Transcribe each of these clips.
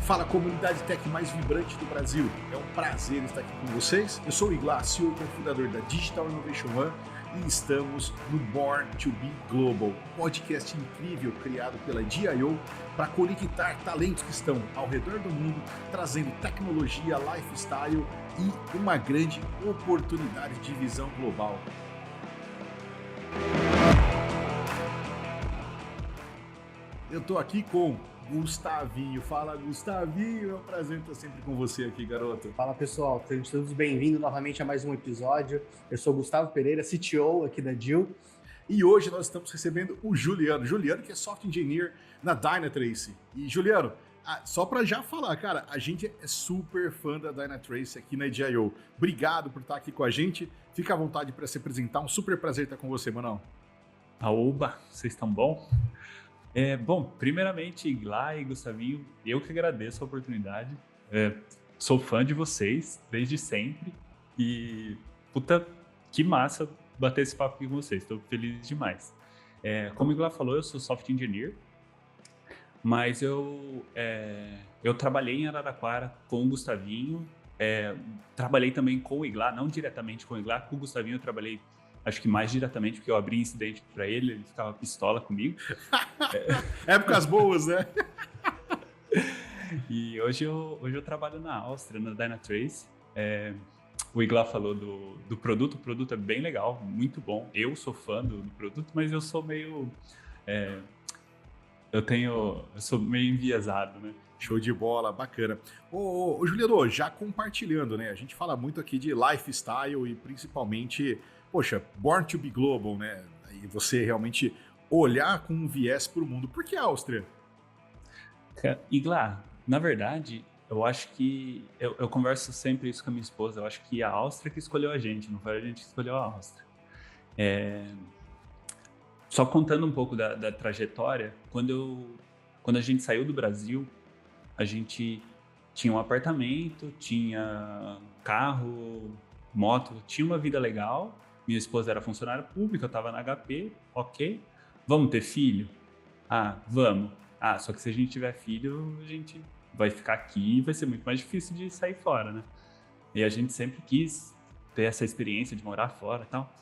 Fala, comunidade tech mais vibrante do Brasil. É um prazer estar aqui com vocês. Eu sou o Igla, CEO e cofundador da Digital Innovation One e estamos no Born to Be Global, podcast incrível criado pela DIO para conectar talentos que estão ao redor do mundo, trazendo tecnologia, lifestyle e uma grande oportunidade de visão global. Eu estou aqui com Gustavinho. Fala, Gustavinho. É um prazer estar sempre com você aqui, garoto. Fala, pessoal. Sejam todos bem-vindos novamente a mais um episódio. Eu sou o Gustavo Pereira, CTO aqui da DIO. E hoje nós estamos recebendo o Juliano. Juliano, que é Software Engineer na Dynatrace. E, Juliano, só para já falar, cara, a gente é super fã da Dynatrace aqui na DIO. Obrigado por estar aqui com a gente. Fica à vontade para se apresentar. Um super prazer estar com você, Manão. Aoba, vocês estão bom? Bom, primeiramente, Igla e Gustavinho, eu que agradeço a oportunidade. Sou fã de vocês desde sempre e, puta, que massa bater esse papo aqui com vocês. Estou feliz demais. Como o Igla falou, eu sou Software Engineer, mas eu trabalhei em Araraquara com o Gustavinho, trabalhei também com o Igla, não diretamente com o Igla, com o Gustavinho eu trabalhei acho que mais diretamente, porque eu abri incidente para ele ficava pistola comigo. Épocas boas, né? E hoje eu trabalho na Áustria, na Dynatrace. O Igla falou do produto, o produto é bem legal, muito bom. Eu sou fã do produto, mas eu sou meio... eu sou meio enviesado, né? Show de bola, bacana. Ô Juliano, já compartilhando, né? A gente fala muito aqui de lifestyle e principalmente... Poxa, Born to be Global, né? E você realmente olhar com um viés para o mundo. Por que a Áustria? Igla, na verdade, eu acho que... Eu converso sempre isso com a minha esposa. Eu acho que a Áustria que escolheu a gente, não foi a gente que escolheu a Áustria. Só contando um pouco da trajetória, quando a gente saiu do Brasil, a gente tinha um apartamento, tinha carro, moto, tinha uma vida legal. Minha esposa era funcionária pública, eu estava na HP, ok. Vamos ter filho? Vamos. Só que se a gente tiver filho, a gente vai ficar aqui e vai ser muito mais difícil de sair fora, né? E a gente sempre quis ter essa experiência de morar fora e tal.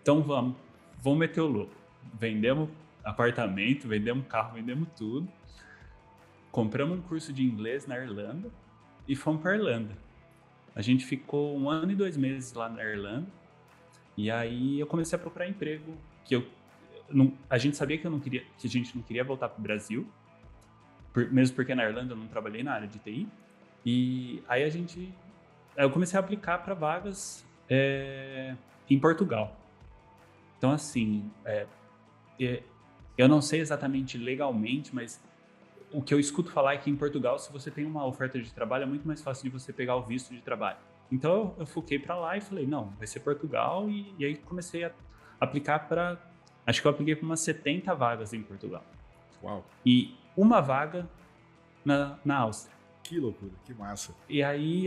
Então vamos meter o louco. Vendemos apartamento, vendemos carro, vendemos tudo. Compramos um curso de inglês na Irlanda e fomos para a Irlanda. A gente ficou 1 ano e 2 meses lá na Irlanda. E aí eu comecei a procurar emprego, a gente sabia que a gente não queria voltar para o Brasil, mesmo porque na Irlanda eu não trabalhei na área de TI. E aí eu comecei a aplicar para vagas em Portugal. Então assim, eu não sei exatamente legalmente, mas o que eu escuto falar é que em Portugal, se você tem uma oferta de trabalho, é muito mais fácil de você pegar o visto de trabalho. Então eu foquei para lá e falei, não, vai ser Portugal, e aí comecei a aplicar acho que eu apliquei para umas 70 vagas em Portugal. Uau! E uma vaga na Áustria. Que loucura, que massa. E aí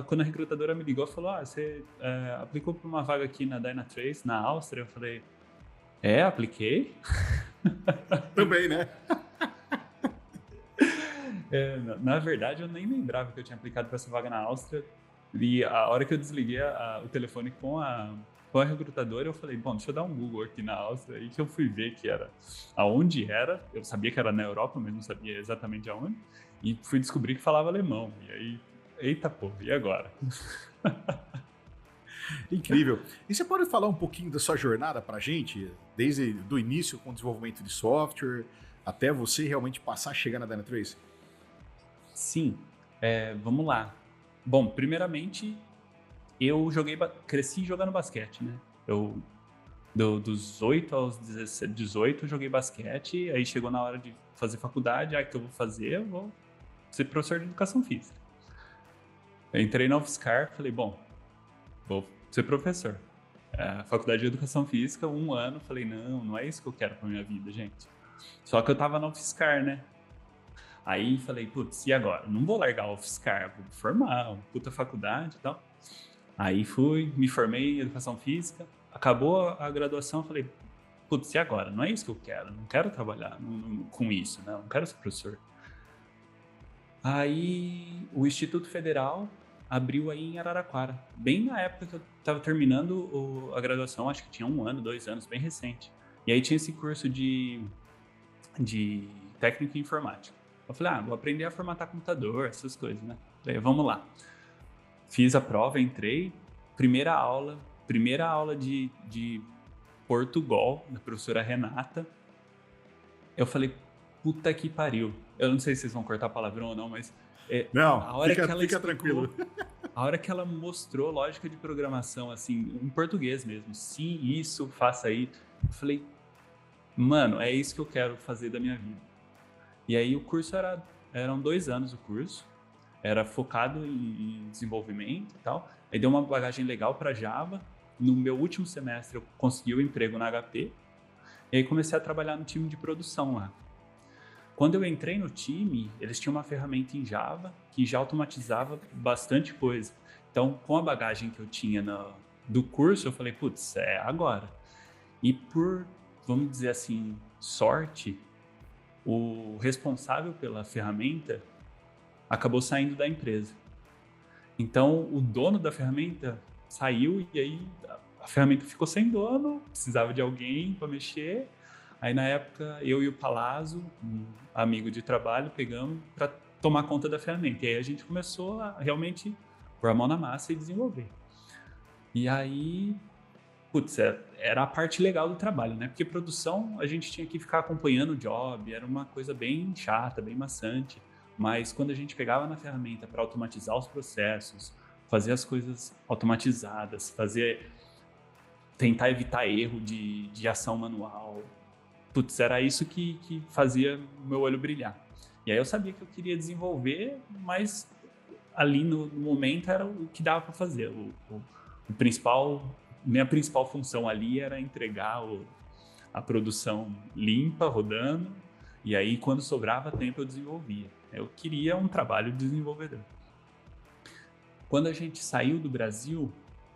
quando a recrutadora me ligou, falou, você aplicou para uma vaga aqui na Dynatrace, na Áustria? Eu falei, apliquei. Também, né? Na verdade, eu nem lembrava que eu tinha aplicado para essa vaga na Áustria. E a hora que eu desliguei o telefone com a recrutadora, eu falei, bom, deixa eu dar um Google aqui na Áustria. Aí que eu fui ver que era aonde era. Eu sabia que era na Europa, mas não sabia exatamente aonde. E fui descobrir que falava alemão. E aí, eita pô, e agora? Incrível. E você pode falar um pouquinho da sua jornada pra gente? Desde do início com o desenvolvimento de software, até você realmente passar a chegar na Dynatrace? Sim, vamos lá. Bom, primeiramente, eu cresci jogando basquete, né? Dos 8 aos 18, eu joguei basquete, aí chegou na hora de fazer faculdade, que eu vou fazer? Eu vou ser professor de educação física. Eu entrei na UFSCar, falei, bom, vou ser professor. Faculdade de educação física, 1 ano, falei, não é isso que eu quero pra minha vida, gente. Só que eu tava na UFSCar, né? Aí falei, putz, e agora? Não vou largar a UFSCar, vou formar, uma puta faculdade e tal. Aí me formei em educação física, acabou a graduação, falei, putz, e agora? Não é isso que eu quero, não quero trabalhar com isso, né? Não quero ser professor. Aí o Instituto Federal abriu aí em Araraquara, bem na época que eu estava terminando a graduação, acho que tinha 1 ano, 2 anos, bem recente. E aí tinha esse curso de técnica em informática. Eu falei, vou aprender a formatar computador, essas coisas, né? Falei, vamos lá. Fiz a prova, entrei, primeira aula de Portugal, da professora Renata. Eu falei, puta que pariu. Eu não sei se vocês vão cortar palavrão ou não, mas Não, a hora que ela fica explicou, tranquilo. a hora que ela mostrou lógica de programação, assim, em português mesmo, se isso, faça aí, eu falei, mano, é isso que eu quero fazer da minha vida. E aí o curso eram 2 anos o curso, era focado em desenvolvimento e tal. Aí deu uma bagagem legal para Java. No meu último semestre eu consegui o emprego na HP. E aí comecei a trabalhar no time de produção lá. Quando eu entrei no time, eles tinham uma ferramenta em Java que já automatizava bastante coisa. Então, com a bagagem que eu tinha do curso, eu falei, putz, é agora. E por, vamos dizer assim, sorte, o responsável pela ferramenta acabou saindo da empresa. Então, o dono da ferramenta saiu e aí a ferramenta ficou sem dono, precisava de alguém para mexer. Aí, na época, eu e o Palazzo, um amigo de trabalho, pegamos para tomar conta da ferramenta. E aí a gente começou a realmente pôr a mão na massa e desenvolver. E aí, putz, era a parte legal do trabalho, né? Porque produção, a gente tinha que ficar acompanhando o job, era uma coisa bem chata, bem maçante. Mas quando a gente pegava na ferramenta para automatizar os processos, fazer as coisas automatizadas, tentar evitar erro de ação manual, putz, era isso que fazia o meu olho brilhar. E aí eu sabia que eu queria desenvolver, mas ali no momento era o que dava para fazer. Minha principal função ali era entregar a produção limpa, rodando, e aí quando sobrava tempo eu desenvolvia. Eu queria um trabalho de desenvolvedor. Quando a gente saiu do Brasil,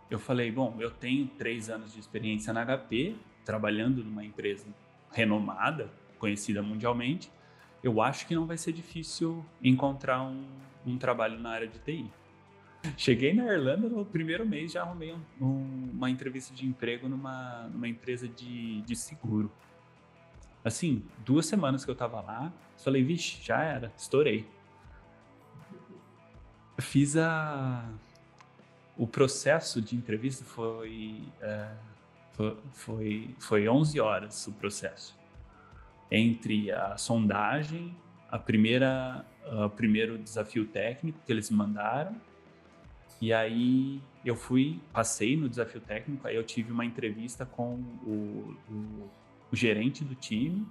eu falei, bom, eu tenho 3 anos de experiência na HP, trabalhando numa empresa renomada, conhecida mundialmente, eu acho que não vai ser difícil encontrar um trabalho na área de TI. Cheguei na Irlanda, no primeiro mês já arrumei uma entrevista de emprego numa empresa de seguro. Assim, 2 semanas que eu tava lá, falei, vixe, já era, estourei. Fiz o processo de entrevista foi 11 horas o processo. Entre a sondagem, o primeiro desafio técnico que eles me mandaram, e aí eu passei no desafio técnico, aí eu tive uma entrevista com o gerente do time,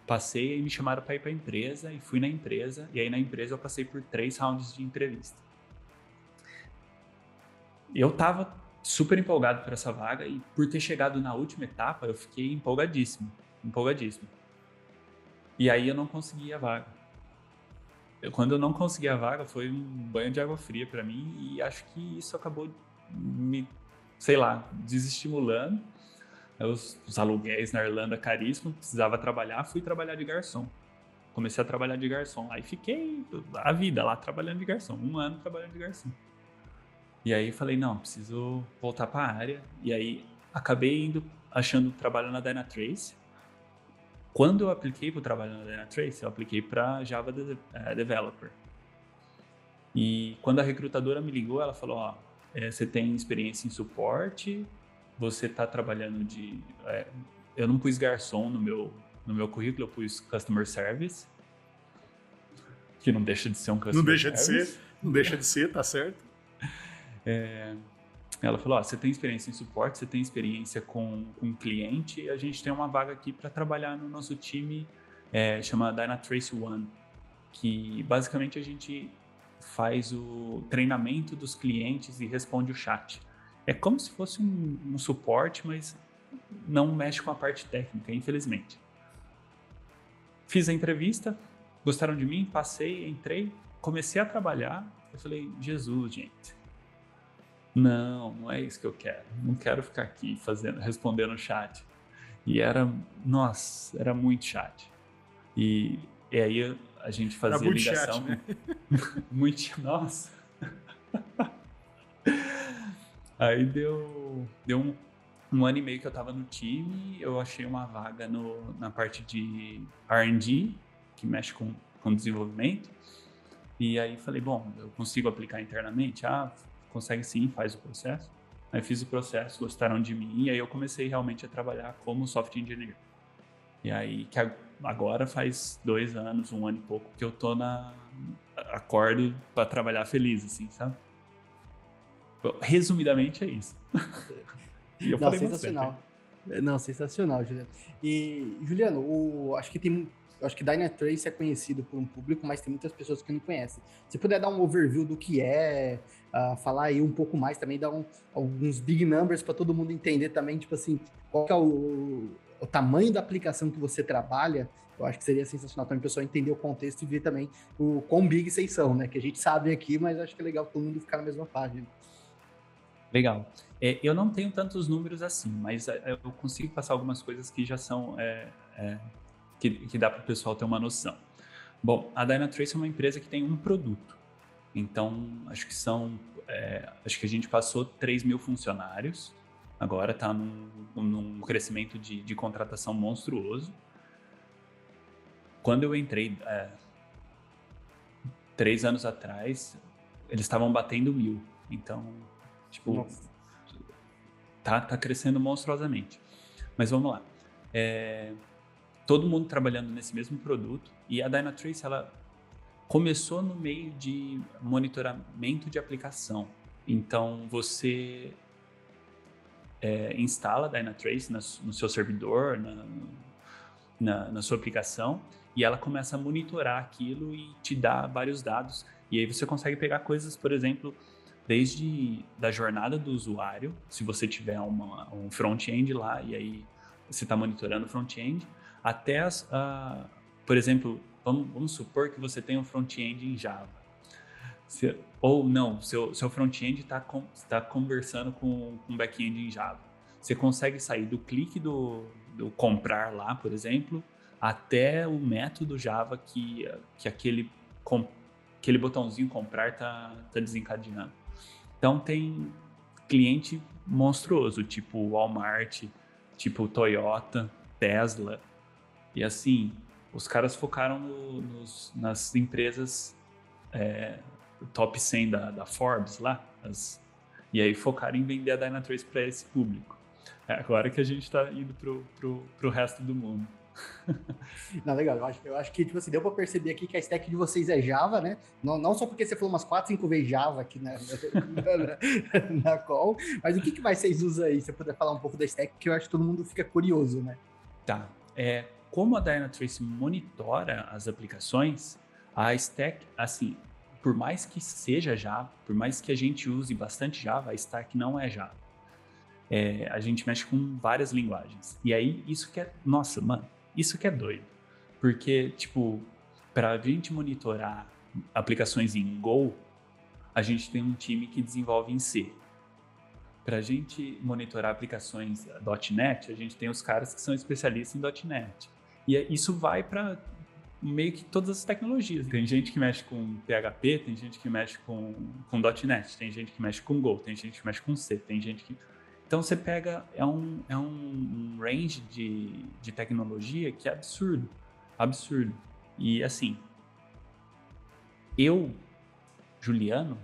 passei e me chamaram para ir para a empresa, e fui na empresa, e aí na empresa eu passei por 3 rounds de entrevista. Eu tava super empolgado por essa vaga, e por ter chegado na última etapa, eu fiquei empolgadíssimo. E aí eu não consegui a vaga. Quando eu não consegui a vaga, foi um banho de água fria para mim, e acho que isso acabou me, sei lá, desestimulando. Os aluguéis na Irlanda caríssimos, precisava trabalhar, fui trabalhar de garçom. Comecei a trabalhar de garçom lá e fiquei a vida lá trabalhando de garçom, 1 ano trabalhando de garçom. E aí falei, não, preciso voltar para a área. E aí acabei achando trabalho na Dynatrace. Quando eu apliquei para o trabalho na Dynatrace, eu apliquei para Java Developer. E quando a recrutadora me ligou, ela falou, você tem experiência em suporte, você está trabalhando eu não pus garçom no meu currículo, eu pus Customer Service, que não deixa de ser um Customer Service. Não deixa de ser, tá certo. Ela falou, você tem experiência em suporte, você tem experiência com cliente, e a gente tem uma vaga aqui para trabalhar no nosso time, chama Dynatrace One, que basicamente a gente faz o treinamento dos clientes e responde o chat. É como se fosse um suporte, mas não mexe com a parte técnica, infelizmente. Fiz a entrevista, gostaram de mim, passei, entrei, comecei a trabalhar, eu falei, Jesus, gente, não é isso que eu quero. Não quero ficar aqui respondendo chat. E era muito chat. E E aí a gente fazia ligação. Né? Muito, nossa. Aí deu um ano e meio que eu tava no time, eu achei uma vaga na parte de R&D, que mexe com desenvolvimento. E aí falei, bom, eu consigo aplicar internamente? Consegue sim, faz o processo. Aí fiz o processo, gostaram de mim, e aí eu comecei realmente a trabalhar como software engineer. E aí, que agora faz 2 anos, 1 ano e pouco, que eu tô acordo pra trabalhar feliz, assim, sabe? Resumidamente é isso. E eu falei sensacional. Bastante. Não, sensacional, Juliano. E, Juliano, acho que Dynatrace é conhecido por um público, mas tem muitas pessoas que não conhecem. Se puder dar um overview do que é, falar aí um pouco mais também, dar alguns big numbers para todo mundo entender também, tipo assim, qual que é o tamanho da aplicação que você trabalha, eu acho que seria sensacional também o pessoal entender o contexto e ver também o quão big vocês são, né? Que a gente sabe aqui, mas acho que é legal todo mundo ficar na mesma página. Legal. Eu não tenho tantos números assim, mas eu consigo passar algumas coisas que já são... que dá para o pessoal ter uma noção. Bom, a Dynatrace é uma empresa que tem um produto. Então, acho que a gente passou 3 mil funcionários. Agora está num crescimento de contratação monstruoso. Quando eu entrei 3 anos atrás, eles estavam batendo 1.000. Então, tipo, tá crescendo monstruosamente. Mas vamos lá. Todo mundo trabalhando nesse mesmo produto, e a Dynatrace, ela começou no meio de monitoramento de aplicação. Então, você instala a Dynatrace no seu servidor, na sua aplicação, e ela começa a monitorar aquilo e te dá vários dados. E aí você consegue pegar coisas, por exemplo, desde da jornada do usuário, se você tiver um front-end lá, e aí você está monitorando o front-end, até por exemplo, vamos supor que você tem um front-end em Java. Ou não, seu front-end está conversando com um back-end em Java. Você consegue sair do clique do comprar lá, por exemplo, até o método Java que aquele botãozinho comprar está desencadeando. Então tem cliente monstruoso, tipo Walmart, tipo Toyota, Tesla. E assim, os caras focaram nas empresas top 100 da Forbes lá. E aí focaram em vender a Dynatrace para esse público. Agora que a gente está indo pro resto do mundo. Não, legal. Eu acho que, tipo assim, deu para perceber aqui que a stack de vocês é Java, né? Não só porque você falou umas 4, 5 vezes Java aqui na call, mas o que mais vocês usam aí? Se você puder falar um pouco da stack, que eu acho que todo mundo fica curioso, né? Tá. Como a Dynatrace monitora as aplicações, a stack, assim, por mais que seja Java, por mais que a gente use bastante Java, a stack não é Java. A gente mexe com várias linguagens. E aí, isso que é doido. Porque, tipo, para a gente monitorar aplicações em Go, a gente tem um time que desenvolve em C. Para a gente monitorar aplicações .NET, a gente tem os caras que são especialistas em .NET. E isso vai para meio que todas as tecnologias. Tem gente que mexe com PHP, tem gente que mexe com .NET, tem gente que mexe com Go, tem gente que mexe com C, tem gente que... Então você pega, é um range de tecnologia que é absurdo, absurdo. E assim, eu, Juliano,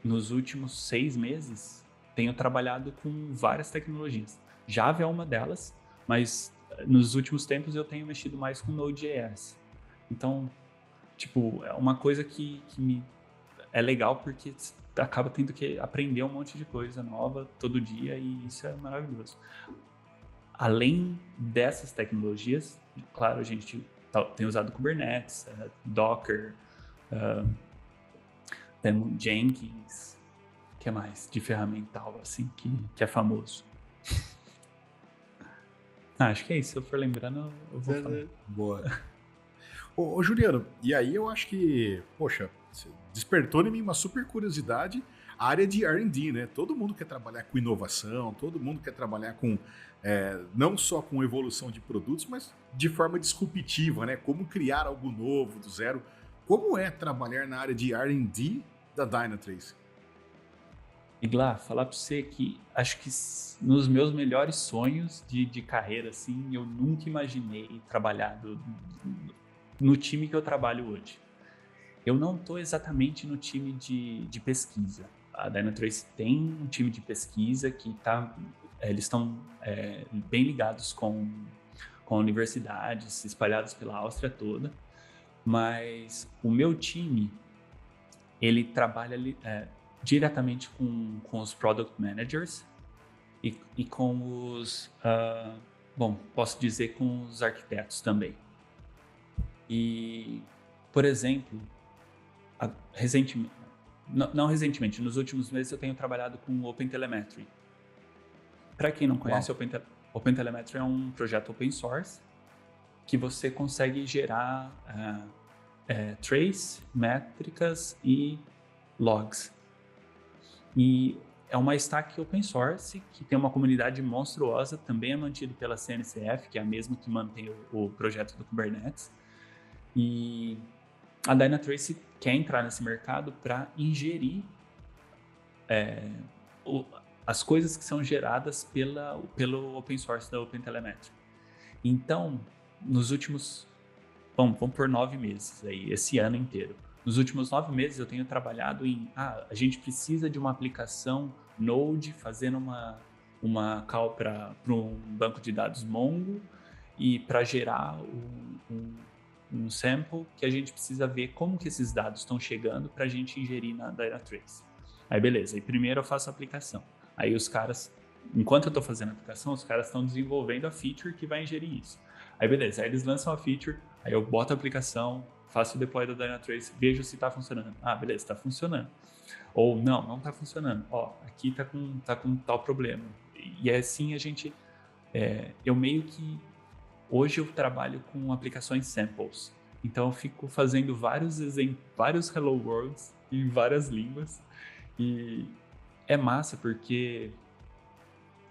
nos últimos 6 meses, tenho trabalhado com várias tecnologias. Java é uma delas, mas nos últimos tempos eu tenho mexido mais com Node.js. Então, tipo, é uma coisa que é legal porque acaba tendo que aprender um monte de coisa nova todo dia e isso é maravilhoso. Além dessas tecnologias, claro, a gente tem usado Kubernetes, Docker, tem Jenkins, o que mais de ferramental assim que é famoso. Acho que é isso, se eu for lembrando eu vou falar. Boa. Ô Juliano, e aí eu acho que, poxa, você despertou em mim uma super curiosidade, área de R&D, né? Todo mundo quer trabalhar com inovação, todo mundo quer trabalhar com não só com evolução de produtos, mas de forma disruptiva, né? Como criar algo novo do zero. Como é trabalhar na área de R&D da Dynatrace? Igla, falar para você que acho que nos meus melhores sonhos de carreira, assim, eu nunca imaginei trabalhar no time que eu trabalho hoje. Eu não estou exatamente no time de pesquisa. A Dynatrace tem um time de pesquisa que eles estão bem ligados com universidades espalhadas pela Áustria toda, mas o meu time, ele trabalha diretamente com os Product Managers e com os, posso dizer com os arquitetos também. E, por exemplo, recentemente, nos últimos meses eu tenho trabalhado com OpenTelemetry. Para quem não conhece, OpenTelemetry é um projeto open source que você consegue gerar trace, métricas e logs. E é uma stack open source que tem uma comunidade monstruosa, também é mantido pela CNCF, que é a mesma que mantém o projeto do Kubernetes. E a Dynatrace quer entrar nesse mercado para ingerir as coisas que são geradas pelo open source da OpenTelemetry. Então, nos últimos, vamos por 9 meses, aí, esse ano inteiro. Nos últimos 9 meses eu tenho trabalhado a gente precisa de uma aplicação Node fazendo uma call para um banco de dados Mongo e para gerar um sample que a gente precisa ver como que esses dados estão chegando para a gente ingerir na Dynatrace. Aí beleza, aí primeiro eu faço a aplicação. Aí os caras, enquanto eu estou fazendo a aplicação, os caras estão desenvolvendo a feature que vai ingerir isso. Aí beleza, aí eles lançam a feature, aí eu boto a aplicação, faço o deploy da Dynatrace, vejo se está funcionando. Ah, beleza, está funcionando. Ou não está funcionando. Ó, aqui tá com tal problema. E assim a gente... eu meio que... Hoje eu trabalho com aplicações samples. Então eu fico fazendo vários Hello Worlds em várias línguas. E é massa porque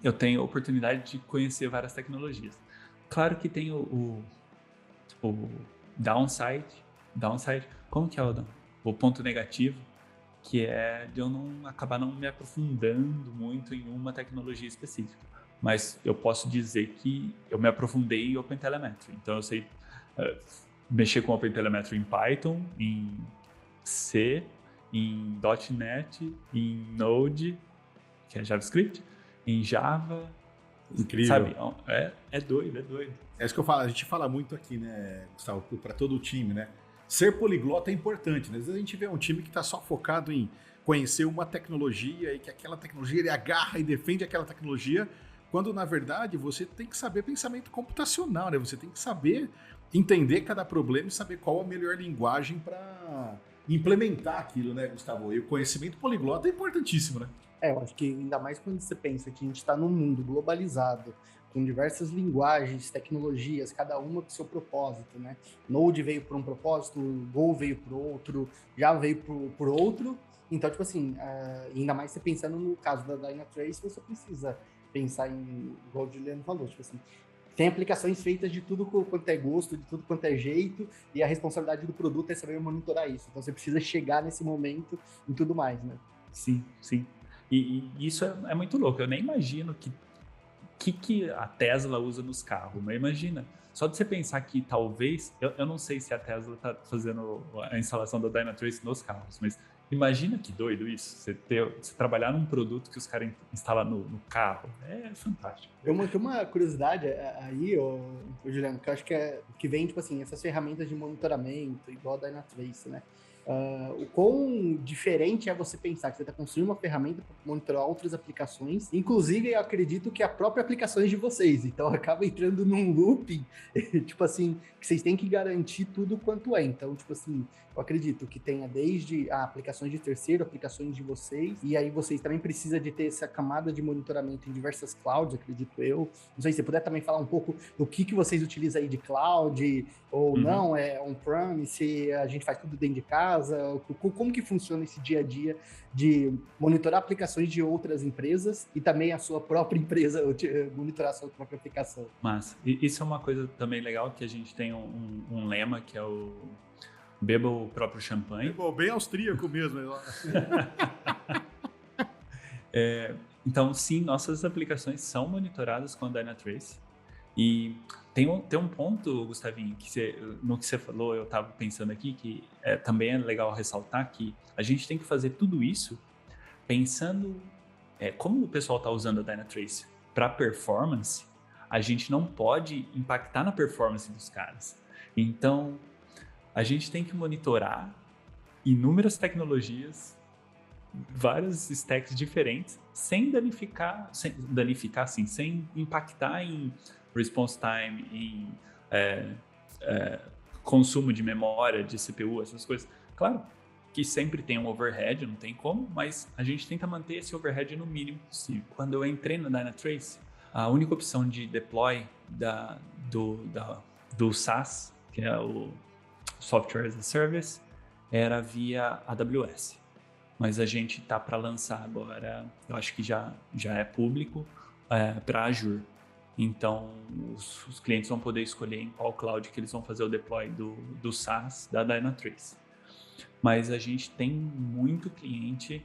eu tenho a oportunidade de conhecer várias tecnologias. Claro que tem o downside, como que é o ponto negativo, que é de eu acabar não me aprofundando muito em uma tecnologia específica. Mas eu posso dizer que eu me aprofundei em OpenTelemetry. Então eu sei mexer com OpenTelemetry em Python, em C, em .NET, em Node, que é JavaScript, em Java. Incrível. Sabe? É doido. É isso que eu falo, a gente fala muito aqui, né, Gustavo, para todo o time, né? Ser poliglota é importante, né? Às vezes a gente vê um time que está só focado em conhecer uma tecnologia e que aquela tecnologia ele agarra e defende aquela tecnologia, quando na verdade você tem que saber pensamento computacional, né? Você tem que saber entender cada problema e saber qual a melhor linguagem para implementar aquilo, né, Gustavo? E o conhecimento poliglota é importantíssimo, né? Eu acho que ainda mais quando você pensa que a gente está num mundo globalizado, com diversas linguagens, tecnologias, cada uma com seu propósito, né? Node veio por um propósito, Go veio por outro, Java veio por outro. Então, tipo assim, ainda mais você pensando no caso da Dynatrace, você precisa pensar em, igual o Juliano falou, tipo assim, tem aplicações feitas de tudo quanto é gosto, de tudo quanto é jeito, e a responsabilidade do produto é saber monitorar isso. Então, você precisa chegar nesse momento e tudo mais, né? Sim. E isso é muito louco. Eu nem imagino que a Tesla usa nos carros, mas imagina, só de você pensar que talvez, eu não sei se a Tesla está fazendo a instalação da Dynatrace nos carros, mas imagina que doido isso, você trabalhar num produto que os caras instalam no carro, é fantástico. Tem uma curiosidade aí, Juliano, que eu acho que vem, tipo assim, essas ferramentas de monitoramento, igual a Dynatrace, né? O quão diferente é você pensar que você está construindo uma ferramenta para monitorar outras aplicações, inclusive eu acredito que a própria aplicação é de vocês, então acaba entrando num looping, tipo assim, que vocês têm que garantir tudo quanto é. Então, tipo assim, eu acredito que tenha desde aplicações de terceiro, aplicações de vocês, e aí vocês também precisam de ter essa camada de monitoramento em diversas clouds, acredito eu. Não sei se você puder também falar um pouco do que vocês utilizam aí de cloud, ou não, é on-premise, a gente faz tudo dentro de casa, casa? Como que funciona esse dia a dia de monitorar aplicações de outras empresas e também a sua própria empresa, monitorar a sua própria aplicação? Mas isso é uma coisa também legal, que a gente tem um lema que é o beba o próprio champanhe. Bem austríaco mesmo. Então, sim, nossas aplicações são monitoradas com a Dynatrace. E tem um ponto, Gustavinho, no que você falou, eu estava pensando aqui, que também é legal ressaltar que a gente tem que fazer tudo isso pensando como o pessoal está usando a Dynatrace para performance. A gente não pode impactar na performance dos caras. Então, a gente tem que monitorar inúmeras tecnologias, vários stacks diferentes, sem impactar em response time, em consumo de memória, de CPU, essas coisas. Claro que sempre tem um overhead, não tem como, mas a gente tenta manter esse overhead no mínimo possível. Quando eu entrei na Dynatrace, a única opção de deploy do SaaS, que é o Software as a Service, era via AWS. Mas a gente está para lançar agora, eu acho que já é público, para Azure. Então, os clientes vão poder escolher em qual cloud que eles vão fazer o deploy do SaaS da Dynatrace. Mas a gente tem muito cliente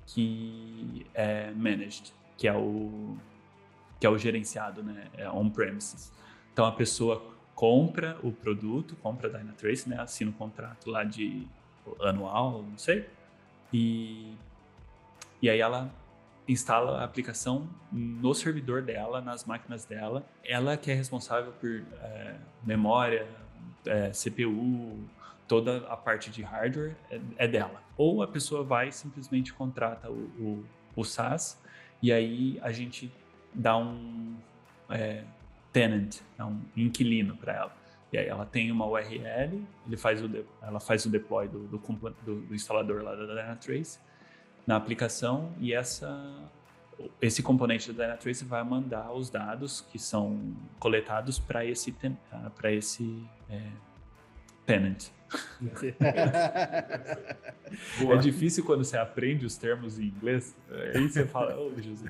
que é managed, que é o gerenciado, né? É on-premises. Então, a pessoa compra o produto, compra a Dynatrace, né? Assina um contrato lá de anual, não sei. E aí ela instala a aplicação no servidor dela, nas máquinas dela. Ela que é responsável por memória, CPU, toda a parte de hardware é dela. Ou a pessoa vai e simplesmente contrata o SaaS, e aí a gente dá um tenant, um inquilino para ela. E aí ela tem uma URL, ela faz o deploy do instalador lá da Dynatrace na aplicação, e esse componente da Dynatrace vai mandar os dados que são coletados para esse tenant. É difícil quando você aprende os termos em inglês, aí você fala, Jesus.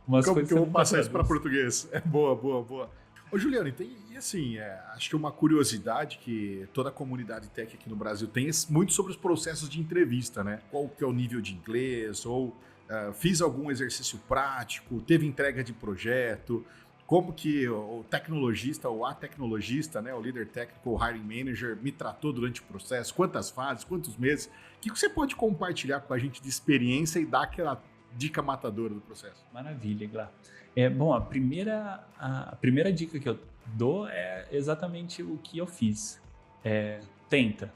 Como que eu vou passar isso para português? Boa. Ô, Juliano, e assim, acho que uma curiosidade que toda a comunidade tech aqui no Brasil tem muito sobre os processos de entrevista, né? Qual que é o nível de inglês, ou fiz algum exercício prático, teve entrega de projeto, como que o tecnologista ou a tecnologista, né, o líder técnico, o hiring manager, me tratou durante o processo, quantas fases, quantos meses. O que você pode compartilhar com a gente de experiência e dar aquela dica matadora do processo? Maravilha, Glá. Bom, a primeira dica que eu dou é exatamente o que eu fiz. Tenta.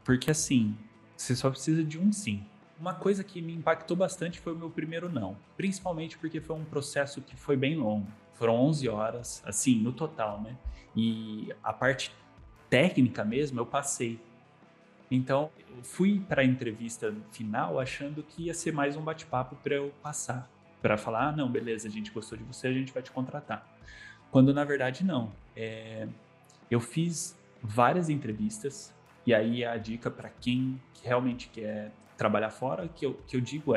Porque assim, você só precisa de um sim. Uma coisa que me impactou bastante foi o meu primeiro não. Principalmente porque foi um processo que foi bem longo. Foram 11 horas, assim, no total, né? E a parte técnica mesmo, eu passei. Então, eu fui para a entrevista final achando que ia ser mais um bate-papo para eu passar. Para falar, não, beleza, a gente gostou de você, a gente vai te contratar. Quando, na verdade, não. Eu fiz várias entrevistas, e aí a dica para quem realmente quer trabalhar fora, que eu digo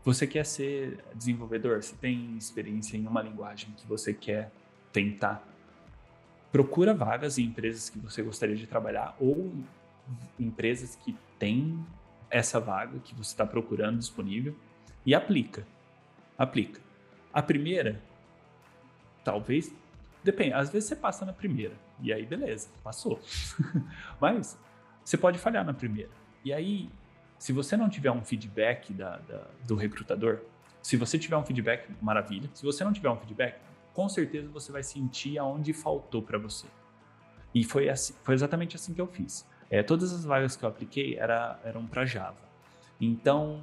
você quer ser desenvolvedor? Você tem experiência em uma linguagem que você quer tentar? Procura vagas em empresas que você gostaria de trabalhar, ou empresas que têm essa vaga que você está procurando disponível, e aplica. A primeira, talvez, depende, às vezes você passa na primeira, e aí beleza, passou. Mas você pode falhar na primeira. E aí, se você não tiver um feedback do recrutador, se você tiver um feedback, maravilha. Se você não tiver um feedback, com certeza você vai sentir aonde faltou para você. E foi exatamente assim que eu fiz. Todas as vagas que eu apliquei eram para Java. Então,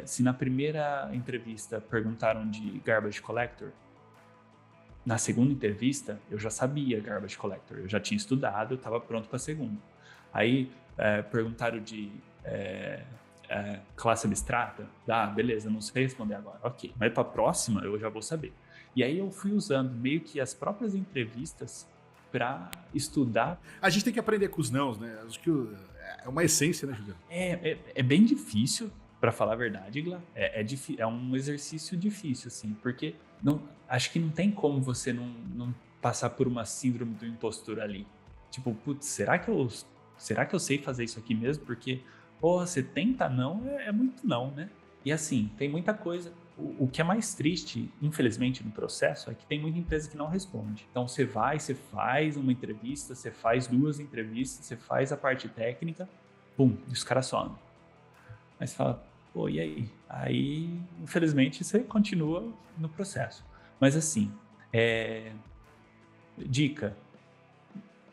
se na primeira entrevista perguntaram de Garbage Collector, na segunda entrevista eu já sabia Garbage Collector, eu já tinha estudado, eu estava pronto para a segunda. Aí perguntaram de classe abstrata, beleza, não sei responder agora, ok, mas para a próxima eu já vou saber. E aí eu fui usando meio que as próprias entrevistas para estudar. A gente tem que aprender com os nãos, né? Acho que é uma essência, né, Juliano? É bem difícil, para falar a verdade, Igla. É um exercício difícil, assim, porque acho que não tem como você não passar por uma síndrome do impostor ali. Tipo, putz, será que eu sei fazer isso aqui mesmo? Porque, porra, 70 não é muito não, né? E assim, tem muita coisa. O que é mais triste, infelizmente, no processo é que tem muita empresa que não responde. Então você faz uma entrevista, você faz 2 entrevistas, você faz a parte técnica, pum, e os caras somem. Aí você fala, pô, e aí? Aí, infelizmente, você continua no processo. Mas assim, dica.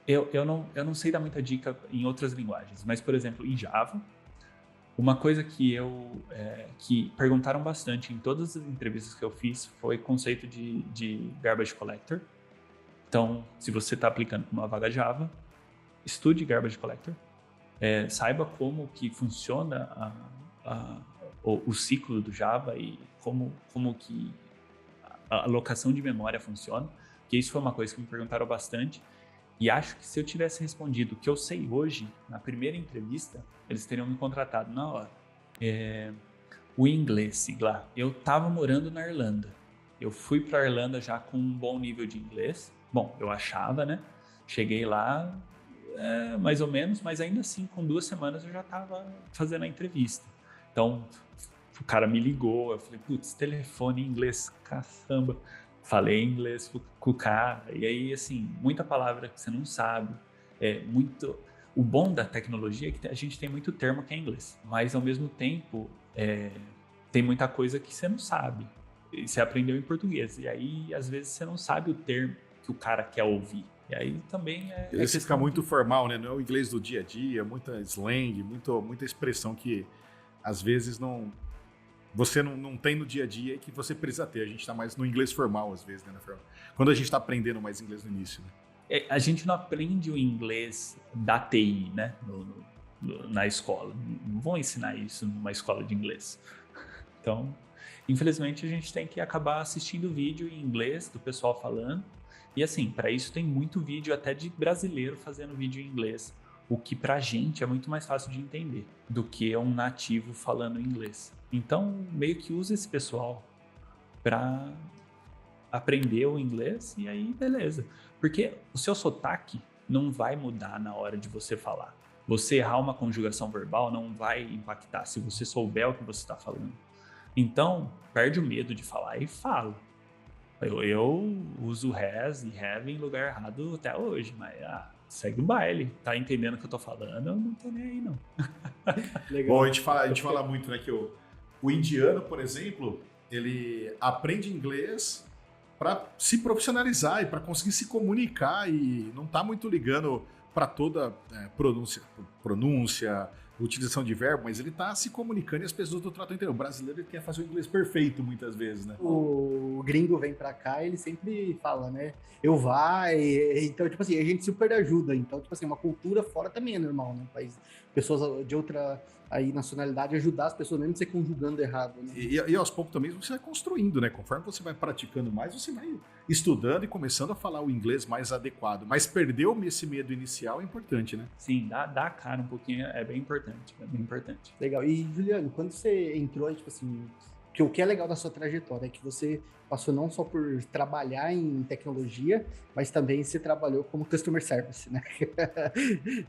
Eu não sei dar muita dica em outras linguagens, mas, por exemplo, em Java, uma coisa que perguntaram bastante em todas as entrevistas que eu fiz foi conceito de garbage collector. Então, se você está aplicando para uma vaga Java, estude garbage collector, saiba como que funciona o ciclo do Java e como que a alocação de memória funciona, porque isso foi uma coisa que me perguntaram bastante. E acho que se eu tivesse respondido o que eu sei hoje, na primeira entrevista, eles teriam me contratado na hora. O inglês, Igla. Eu estava morando na Irlanda. Eu fui para a Irlanda já com um bom nível de inglês. Bom, eu achava, né? Cheguei lá, mais ou menos, mas ainda assim, com 2 semanas eu já estava fazendo a entrevista. Então, o cara me ligou, eu falei, putz, telefone em inglês, caçamba. Falei inglês com o cara, e aí, assim, muita palavra que você não sabe, O bom da tecnologia é que a gente tem muito termo que é inglês, mas ao mesmo tempo, tem muita coisa que você não sabe, e você aprendeu em português, e aí, às vezes, você não sabe o termo que o cara quer ouvir, e aí também Esse fica muito formal, né? Não é o inglês do dia a dia, muita slang, muita expressão que, às vezes, você não tem no dia a dia e que você precisa ter. A gente está mais no inglês formal, às vezes, né? Quando a gente está aprendendo mais inglês no início, né? A gente não aprende o inglês da TI, né? Na escola. Não vão ensinar isso numa escola de inglês. Então, infelizmente, a gente tem que acabar assistindo vídeo em inglês do pessoal falando. E assim, para isso tem muito vídeo até de brasileiro fazendo vídeo em inglês. O que pra gente é muito mais fácil de entender do que um nativo falando inglês. Então, meio que usa esse pessoal para aprender o inglês e aí beleza. Porque o seu sotaque não vai mudar na hora de você falar. Você errar uma conjugação verbal não vai impactar se você souber o que você está falando. Então, perde o medo de falar e fala. Eu uso has e have em lugar errado até hoje, mas segue o baile. Tá entendendo o que eu tô falando? Eu não tô nem aí, não. Legal. Bom, a gente fala muito, né, que o indiano, por exemplo, ele aprende inglês para se profissionalizar e para conseguir se comunicar e não tá muito ligando para toda pronúncia, utilização de verbo, mas ele tá se comunicando e as pessoas do tratam inteiro. O brasileiro ele quer fazer o inglês perfeito muitas vezes, né? O gringo vem pra cá e ele sempre fala, né? Eu vai, então, tipo assim, a gente super ajuda. Então, tipo assim, uma cultura fora também é normal, né? País, pessoas de outra aí nacionalidade ajudar as pessoas mesmo você conjugando errado, né? E aos poucos também você vai construindo, né? Conforme você vai praticando mais, você vai estudando e começando a falar o inglês mais adequado. Mas perder esse medo inicial é importante, né? Sim, dá a cara um pouquinho, é bem importante, Legal. E, Juliano, quando você entrou, tipo assim, que o que é legal da sua trajetória é que você passou não só por trabalhar em tecnologia, mas também você trabalhou como customer service, né?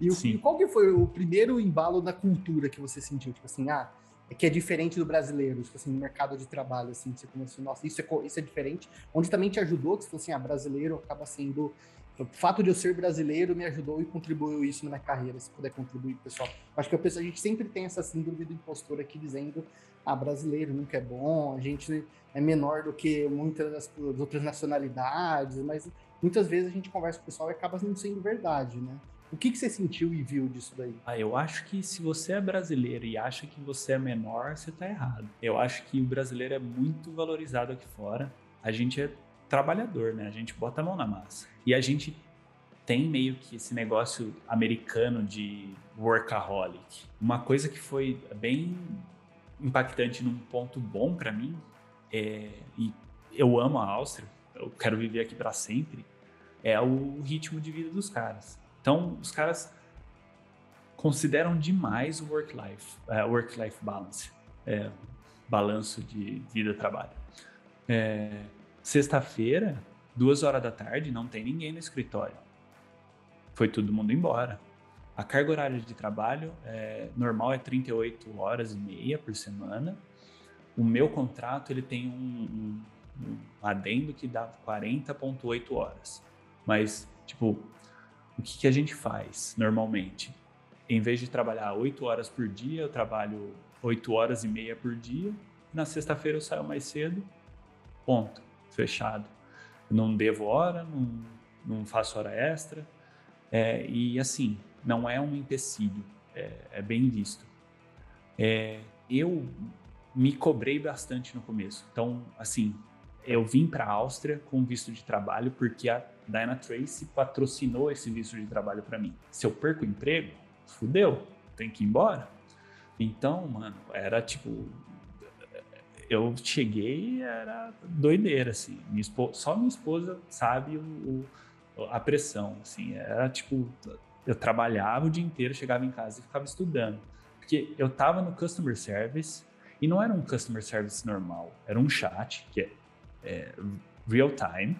E qual que foi o primeiro embalo da cultura que você sentiu? Tipo assim, que é diferente do brasileiro, tipo assim, no mercado de trabalho, assim, que você começou, nossa, isso é diferente, onde também te ajudou, que você falou assim, brasileiro acaba sendo... O fato de eu ser brasileiro me ajudou e contribuiu isso na minha carreira, se puder contribuir, pessoal. Acho que a gente sempre tem essa síndrome do impostor aqui dizendo, brasileiro nunca é bom, a gente é menor do que muitas das outras nacionalidades, mas muitas vezes a gente conversa com o pessoal e acaba não sendo verdade, né? O que você sentiu e viu disso daí? Eu acho que se você é brasileiro e acha que você é menor, você tá errado. Eu acho que o brasileiro é muito valorizado aqui fora. A gente é trabalhador, né? A gente bota a mão na massa. E a gente tem meio que esse negócio americano de workaholic. Uma coisa que foi bem impactante num ponto bom para mim, e eu amo a Áustria, eu quero viver aqui para sempre, é o ritmo de vida dos caras. Então, os caras consideram demais o work-life balance, balanço de vida-trabalho. Sexta-feira, 2h da tarde, não tem ninguém no escritório. Foi todo mundo embora. A carga horária de trabalho normal é 38 horas e meia por semana. O meu contrato ele tem um adendo que dá 40,8 horas. Mas, tipo, o que a gente faz normalmente? Em vez de trabalhar 8 horas por dia, eu trabalho 8 horas e meia por dia. Na sexta-feira eu saio mais cedo. Ponto. Fechado. Não devo hora, não faço hora extra. E assim, não é um empecilho. É bem visto. Eu me cobrei bastante no começo. Então, assim, eu vim para a Áustria com visto de trabalho porque a Dynatrace patrocinou esse visto de trabalho para mim. Se eu perco o emprego, fudeu, tem que ir embora. Então, mano, era tipo... Eu cheguei e era doideira, assim. Só minha esposa sabe a pressão, assim. Era tipo... Eu trabalhava o dia inteiro, chegava em casa e ficava estudando. Porque eu tava no Customer Service e não era um Customer Service normal. Era um chat, que é real time,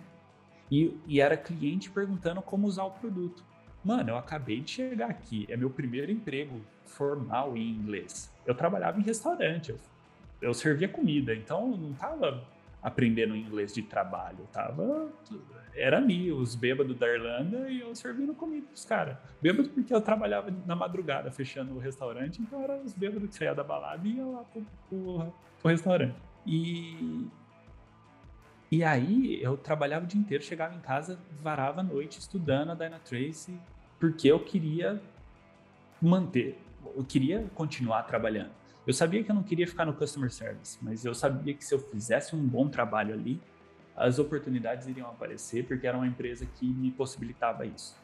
e era cliente perguntando como usar o produto. Mano, eu acabei de chegar aqui, é meu primeiro emprego formal em inglês. Eu trabalhava em restaurante, eu servia comida, então eu não tava aprendendo inglês de trabalho, era ali, os bêbados da Irlanda e eu servindo comida pros caras. Bêbado porque eu trabalhava na madrugada fechando o restaurante, então eram os bêbados que saíam da balada e iam lá pro restaurante. E aí eu trabalhava o dia inteiro, chegava em casa, varava a noite estudando a Dynatrace, porque eu queria continuar trabalhando. Eu sabia que eu não queria ficar no Customer Service, mas eu sabia que se eu fizesse um bom trabalho ali, as oportunidades iriam aparecer, porque era uma empresa que me possibilitava isso.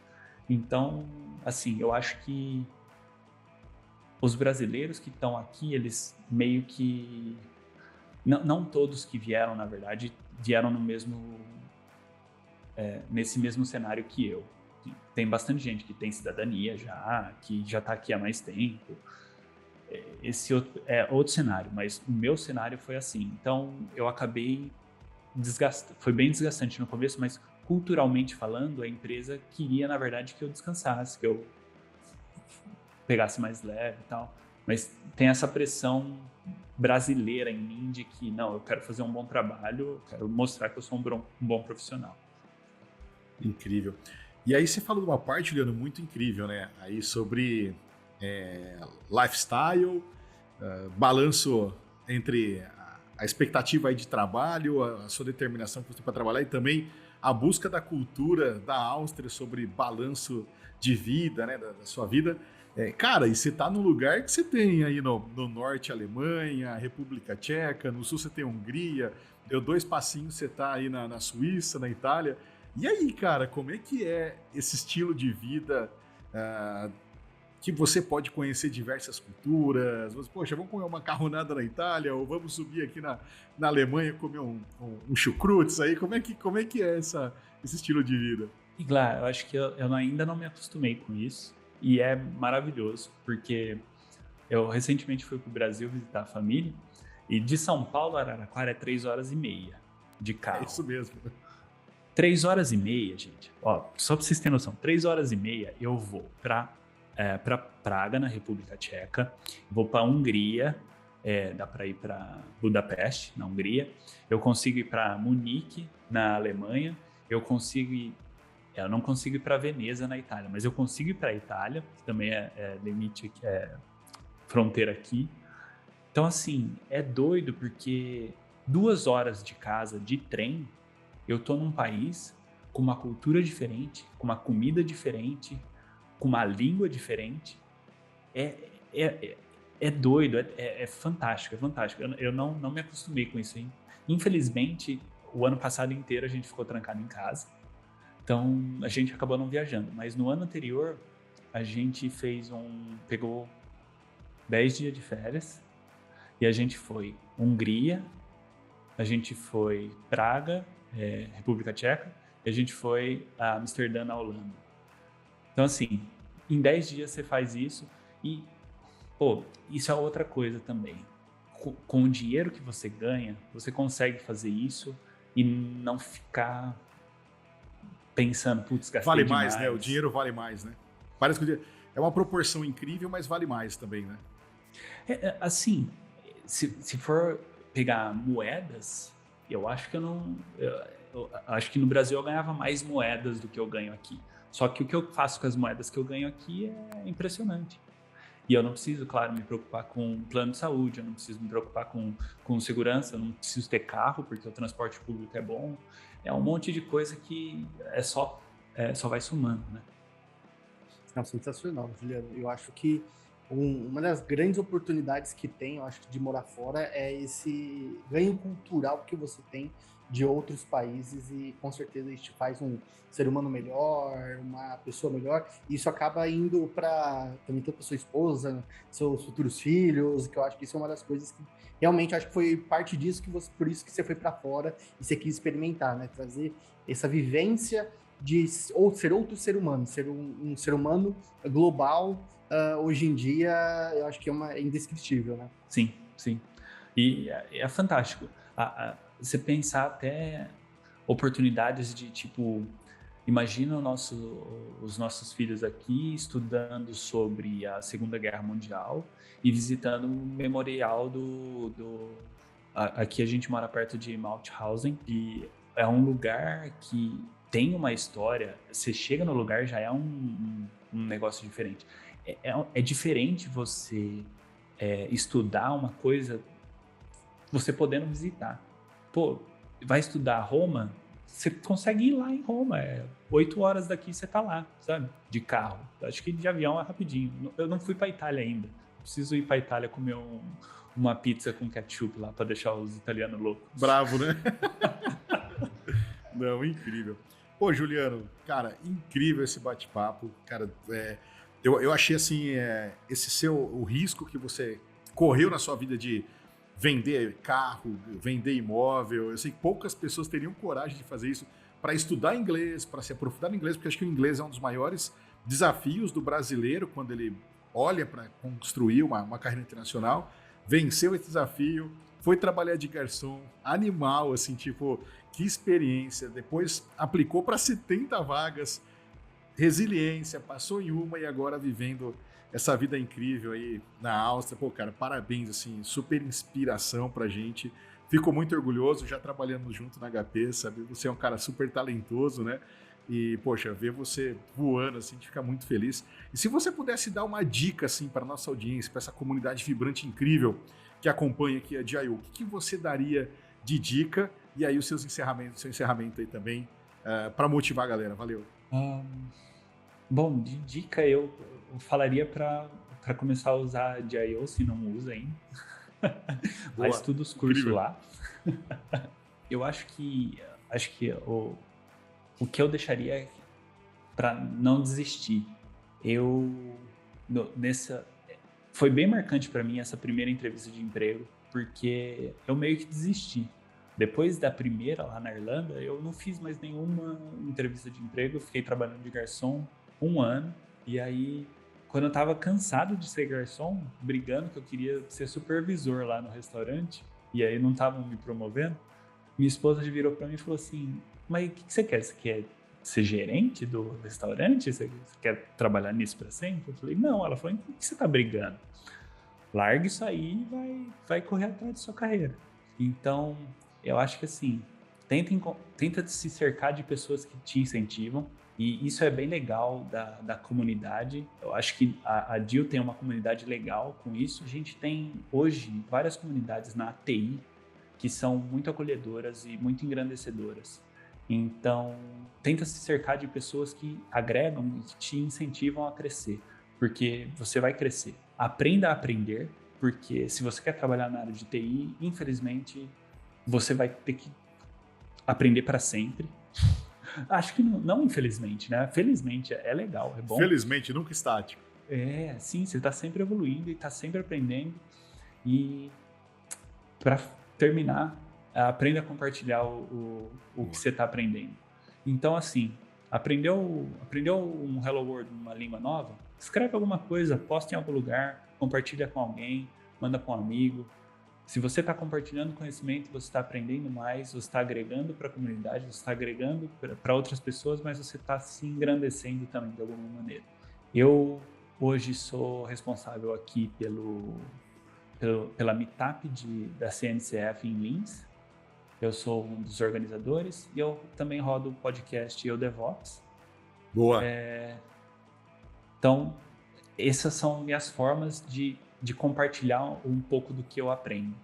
Então, assim, eu acho que os brasileiros que estão aqui, eles meio que... Não todos que vieram, na verdade, vieram nesse mesmo cenário que eu. Tem bastante gente que tem cidadania já, que já está aqui há mais tempo. Esse outro cenário, mas o meu cenário foi assim. Então, eu acabei foi bem desgastante no começo, mas culturalmente falando, a empresa queria, na verdade, que eu descansasse, que eu pegasse mais leve e tal. Mas tem essa pressão brasileira em mim de que, não, eu quero fazer um bom trabalho, eu quero mostrar que eu sou um bom profissional. Incrível. E aí você falou de uma parte, Leandro, muito incrível, né? Aí sobre lifestyle, balanço entre a expectativa aí de trabalho, a sua determinação que você tem para trabalhar e também a busca da cultura da Áustria sobre balanço de vida, né, da sua vida. Cara, e você tá num lugar que você tem aí no norte Alemanha, República Tcheca, no sul você tem Hungria, deu 2 passinhos, você tá aí na Suíça, na Itália. E aí, cara, como é que é esse estilo de vida que você pode conhecer diversas culturas? Poxa, vamos comer uma macarronada na Itália, ou vamos subir aqui na Alemanha comer um chucrutes aí? Como é que é esse estilo de vida? E claro, eu acho que eu ainda não me acostumei com isso. E é maravilhoso, porque eu recentemente fui para o Brasil visitar a família, e de São Paulo a Araraquara é 3h30 de carro. É isso mesmo. 3h30, gente. Ó, só para vocês terem noção, 3h30 eu vou para Praga, na República Tcheca, vou para Hungria, dá para ir para Budapeste, na Hungria, eu consigo ir para Munique, na Alemanha, eu não consigo ir para Veneza, na Itália, mas eu consigo ir para a Itália, que também é limite, fronteira aqui. Então, assim, é doido porque 2 horas de casa de trem, eu tô num país com uma cultura diferente, com uma comida diferente, com uma língua diferente. É doido, é fantástico, é fantástico. Eu não me acostumei com isso, hein? Infelizmente, o ano passado inteiro a gente ficou trancado em casa. Então, a gente acabou não viajando. Mas no ano anterior, a gente pegou 10 dias de férias e a gente foi Hungria, a gente foi Praga, República Tcheca, e a gente foi a Amsterdã, na Holanda. Então, assim, em 10 dias você faz isso e, pô, isso é outra coisa também. Com o dinheiro que você ganha, você consegue fazer isso e não ficar pensando, putz, gastei vale demais. mais, né? O dinheiro vale mais, né? Parece que é uma proporção incrível, mas vale mais também, né? Assim, se for pegar moedas, eu acho que eu acho que no Brasil eu ganhava mais moedas do que eu ganho aqui. Só que o que eu faço com as moedas que eu ganho aqui é impressionante. E eu não preciso, claro, me preocupar com plano de saúde, eu não preciso me preocupar com segurança, eu não preciso ter carro, porque o transporte público é bom. É um monte de coisa que só vai somando, né? Não, sensacional, Juliano. Eu acho que uma das grandes oportunidades que tem, eu acho, de morar fora é esse ganho cultural que você tem de outros países e com certeza isso te faz um ser humano melhor, uma pessoa melhor. E isso acaba indo para também tanto para sua esposa, seus futuros filhos, que eu acho que isso é uma das coisas que realmente acho que foi parte disso que por isso que você foi para fora e você quis experimentar, né? Trazer essa vivência de ser outro ser humano, ser um ser humano global, hoje em dia, eu acho que é indescritível, né? Sim, sim. E é fantástico. Você pensar até oportunidades de, tipo, imagina os nossos filhos aqui estudando sobre a Segunda Guerra Mundial e visitando o memorial aqui a gente mora perto de Mauthausen, e é um lugar que tem uma história. Você chega no lugar, já é um negócio diferente. É diferente você estudar uma coisa, você podendo visitar. Pô, vai estudar Roma, você consegue ir lá em Roma. 8 horas daqui você tá lá, sabe? De carro. Acho que de avião é rapidinho. Eu não fui pra Itália ainda. Preciso ir pra Itália comer uma pizza com ketchup lá pra deixar os italianos loucos. Bravo, né? Não, incrível. Pô, Juliano, cara, incrível esse bate-papo. Cara, eu achei assim, o risco que você correu na sua vida de vender carro, vender imóvel. Eu sei que poucas pessoas teriam coragem de fazer isso para estudar inglês, para se aprofundar no inglês, porque acho que o inglês é um dos maiores desafios do brasileiro quando ele olha para construir uma carreira internacional. Venceu esse desafio, foi trabalhar de garçom, animal, assim, tipo, que experiência. Depois aplicou para 70 vagas, resiliência, passou em uma e agora vivendo essa vida incrível aí na Áustria. Pô, cara, parabéns, assim, super inspiração pra gente. Fico muito orgulhoso, já trabalhamos junto na HP, sabe? Você é um cara super talentoso, né? E, poxa, ver você voando, assim, a gente fica muito feliz. E se você pudesse dar uma dica, assim, para nossa audiência, para essa comunidade vibrante incrível que acompanha aqui a DIU, o que você daria de dica? E aí o seu encerramento aí também, para motivar a galera. Valeu. Bom, de dica eu falaria para começar a usar a DIU, se não usa ainda. Faz tudo os cursos lá. Eu acho que o que eu deixaria para não desistir, foi bem marcante para mim essa primeira entrevista de emprego, porque eu meio que desisti. Depois da primeira lá na Irlanda, eu não fiz mais nenhuma entrevista de emprego, eu fiquei trabalhando de garçom 1 ano, e aí, quando eu tava cansado de ser garçom, brigando que eu queria ser supervisor lá no restaurante, e aí não estavam me promovendo, minha esposa virou para mim e falou assim, mas o que você quer? Você quer ser gerente do restaurante? Você quer trabalhar nisso para sempre? Eu falei, não. Ela falou, então por que você tá brigando? Larga isso aí e vai correr atrás da sua carreira. Então, eu acho que assim, tenta se cercar de pessoas que te incentivam, e isso é bem legal da comunidade. Eu acho que a DIU tem uma comunidade legal com isso. A gente tem hoje várias comunidades na TI que são muito acolhedoras e muito engrandecedoras. Então, tenta se cercar de pessoas que agregam e que te incentivam a crescer, porque você vai crescer. Aprenda a aprender, porque se você quer trabalhar na área de TI, infelizmente, você vai ter que aprender para sempre. Acho que não infelizmente, né? Felizmente, é legal, é bom. Felizmente, nunca estático. Sim, você está sempre evoluindo e está sempre aprendendo. E para terminar, aprenda a compartilhar o que você está aprendendo. Então, assim, aprendeu um Hello World numa língua nova? Escreve alguma coisa, posta em algum lugar, compartilha com alguém, manda para um amigo. Se você está compartilhando conhecimento, você está aprendendo mais, você está agregando para a comunidade, você está agregando para outras pessoas, mas você está se engrandecendo também de alguma maneira. Eu hoje sou responsável aqui pela meetup da CNCF em Linz. Eu sou um dos organizadores e eu também rodo o podcast Eu DevOps. Boa! Então, essas são minhas formas de compartilhar um pouco do que eu aprendo.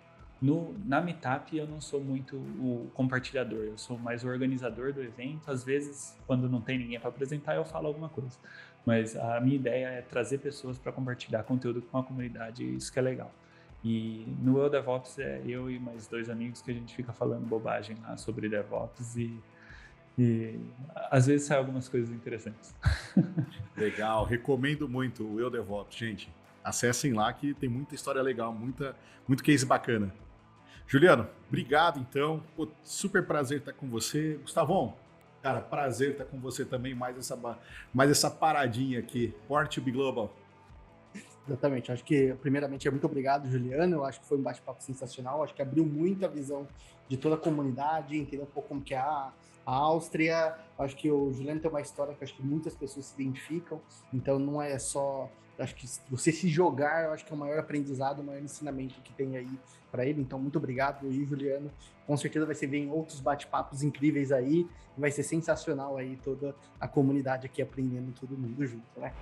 Na Meetup eu não sou muito o compartilhador, eu sou mais o organizador do evento. Às vezes, quando não tem ninguém para apresentar, eu falo alguma coisa. Mas a minha ideia é trazer pessoas para compartilhar conteúdo com a comunidade, e isso que é legal. E no Eu DevOps é eu e mais 2 amigos que a gente fica falando bobagem lá sobre DevOps e às vezes saem algumas coisas interessantes. Legal, recomendo muito o Eu DevOps, gente. Acessem lá que tem muita história legal, muito case bacana. Juliano, obrigado então. Pô, super prazer estar com você. Gustavão, cara, prazer estar com você também. Mais essa paradinha aqui. Born to be Global. Exatamente. Acho que, primeiramente, muito obrigado, Juliano. Eu acho que foi um bate-papo sensacional. Acho que abriu muito a visão de toda a comunidade, entender um pouco como que é a Áustria. Acho que o Juliano tem uma história que acho que muitas pessoas se identificam. Então, não é só... Acho que você se jogar, eu acho que é o maior aprendizado, o maior ensinamento que tem aí para ele. Então, muito obrigado aí, Juliano. Com certeza vai ser em outros bate-papos incríveis aí. Vai ser sensacional aí toda a comunidade aqui aprendendo todo mundo junto, né?